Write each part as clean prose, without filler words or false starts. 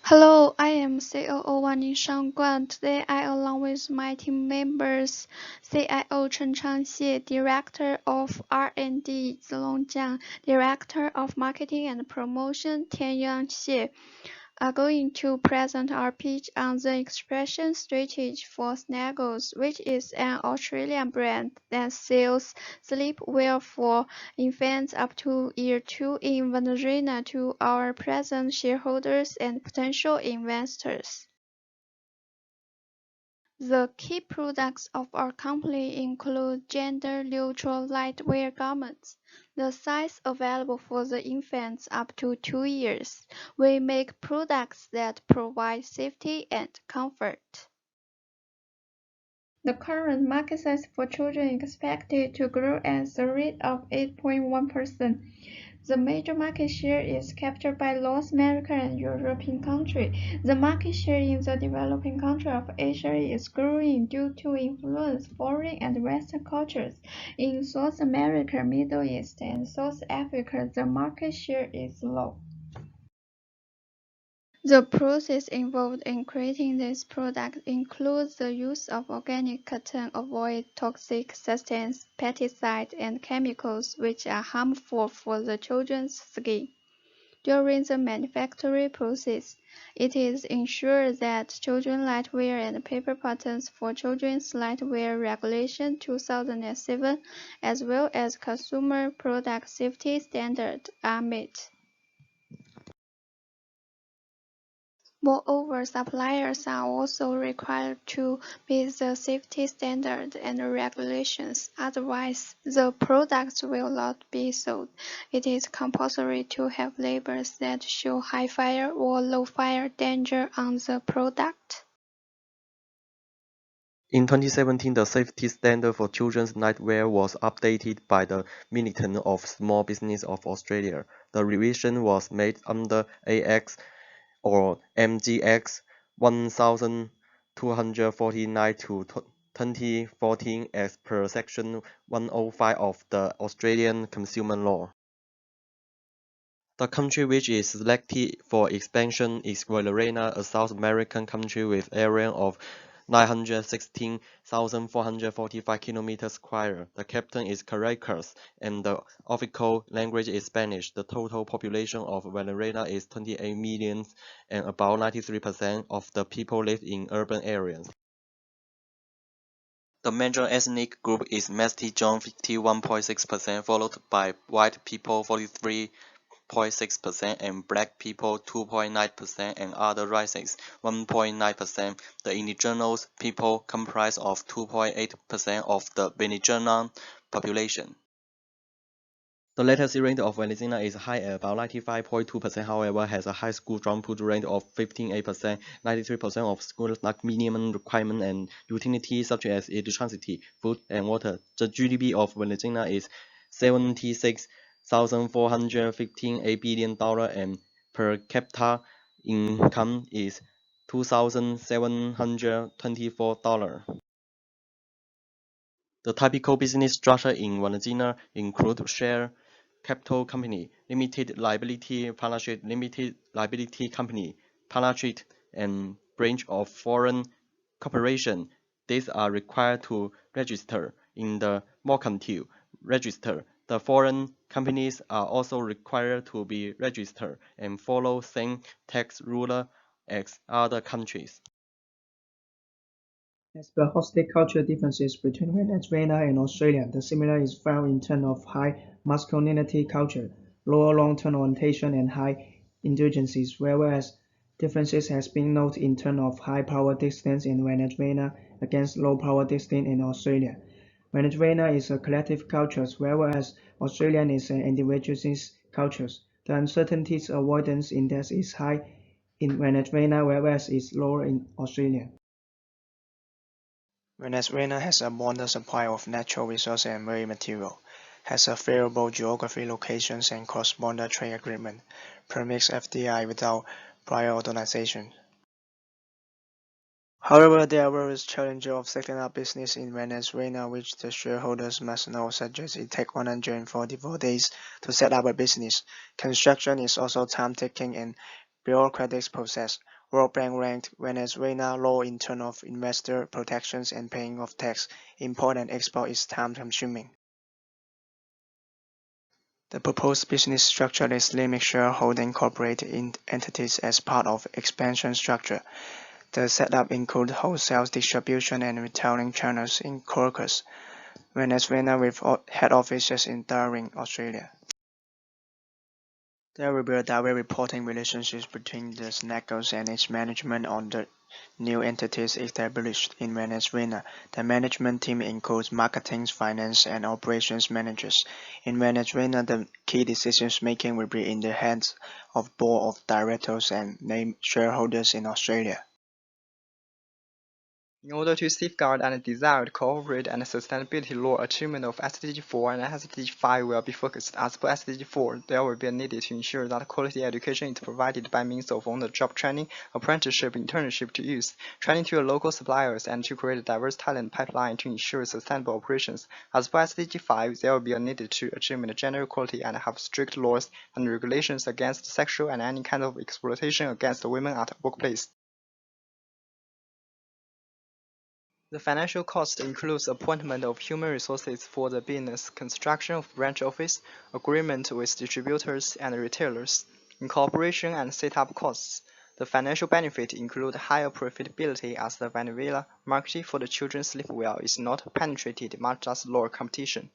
Hello, I am COO Wan Guan. Today, I, along with my team members, CIO Chen Changxie, Director of R&D Zilong Jiang, Director of Marketing and Promotion Tianyang Xie, are going to present our pitch on the expression strategy for Snuggles, which is an Australian brand that sells sleepwear for infants up to year 2 in Venezuela to our present shareholders and potential investors. The key products of our company include gender-neutral lightweight garments, the size available for the infants up to 2 years. We make products that provide safety and comfort. The current market size for children is expected to grow at the rate of 8.1%. The major market share is captured by North American and European countries. The market share in the developing countries of Asia is growing due to influence foreign and Western cultures. In South America, Middle East, and South Africa, the market share is low. The process involved in creating this product includes the use of organic cotton, avoid toxic substances, pesticides, and chemicals which are harmful for the children's skin. During the manufacturing process, it is ensured that children's lightwear and paper patterns for Children's Lightwear Regulation 2007, as well as consumer product safety standards, are met. Moreover, suppliers are also required to meet the safety standards and regulations, otherwise the products will not be sold. It is compulsory to have labels that show high fire or low fire danger on the product. In 2017, the safety standard for children's nightwear was updated by the Ministry of Small Business of Australia. The revision was made under AX or MGX 1249 to 2014 as per Section 105 of the Australian Consumer Law. The country which is selected for expansion is Venezuela, a South American country with area of 916,445 km square. The capital is Caracas, and the official language is Spanish. The total population of Venezuela is 28 million, and about 93% of the people live in urban areas. The major ethnic group is Mestizo 51.6%, followed by white people 43.6% and black people 2.9% and other races 1.9%. The indigenous people comprise of 2.8% of the Venezuelan population. The literacy rate of Venezuela is high at about 95.2%, however, has a high school dropout rate of 15.8%. 93% of schools lack minimum requirements and utilities such as electricity, food, and water. The GDP of Venezuela is $76,415 billion and per capita income is $2,724. The typical business structure in Venezuela includes share capital company, limited liability partnership, limited liability company, partnership, and branch of foreign corporation. These are required to register in the mercantile register. The foreign companies are also required to be registered and follow same tax rules as other countries. As per holistic cultural differences between Venezuela and Australia, the similar is found in terms of high masculinity culture, lower long-term orientation, and high indulgences, whereas differences has been noted in terms of high power distance in Venezuela against low power distance in Australia. Venezuela is a collective culture, whereas Australian is an individualist culture. The uncertainties avoidance index is high in Venezuela, whereas it's lower in Australia. Venezuela has a abundant supply of natural resources and marine material, has a favorable geography locations and cross-border trade agreement, permits FDI without prior authorization. However, there are various challenges of setting up business in Venezuela which the shareholders must know, such as it takes 144 days to set up a business. Construction is also time-taking and bureaucratic process. World Bank ranked Venezuela low in terms of investor protections and paying of tax. Import and export is time-consuming. The proposed business structure is limit shareholding corporate entities as part of expansion structure. The setup includes wholesale distribution and retailing channels in Crocus, Venezuela with head offices in Darwin, Australia. There will be a direct reporting relationship between the Snagos and its management on the new entities established in Venezuela. The management team includes marketing, finance, and operations managers. In Venezuela, the key decisions making will be in the hands of board of directors and named shareholders in Australia. In order to safeguard and desired corporate and sustainability law, achievement of SDG 4 and SDG 5 will be focused. As per SDG 4, there will be a need to ensure that quality education is provided by means of on-the-job training, apprenticeship, internship to youth, training to local suppliers, and to create a diverse talent pipeline to ensure sustainable operations. As per SDG 5, there will be a need to achieve gender equality and have strict laws and regulations against sexual and any kind of exploitation against women at workplace. The financial cost includes appointment of human resources for the business, construction of branch office, agreement with distributors and retailers, incorporation and setup costs. The financial benefit include higher profitability as the Venezuela market for the children's sleepwear is not penetrated much as lower competition.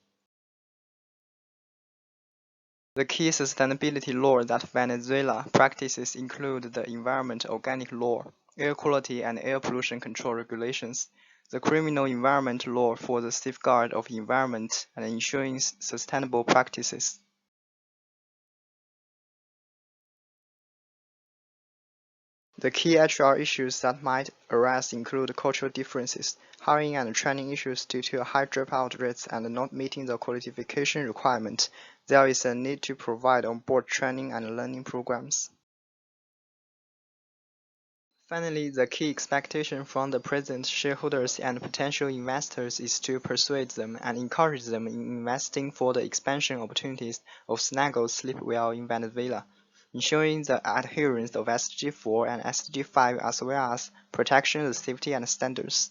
The key sustainability law that Venezuela practices include the environment organic law, air quality and air pollution control regulations, the criminal environment law for the safeguard of environment and ensuring sustainable practices. The key HR issues that might arise include cultural differences, hiring and training issues due to high dropout rates and not meeting the qualification requirement. There is a need to provide on-board training and learning programs. Finally, the key expectation from the present shareholders and potential investors is to persuade them and encourage them in investing for the expansion opportunities of Snagos sleepwear in Venezuela, ensuring the adherence of SDG 4 and SDG 5 as well as protection of safety and standards.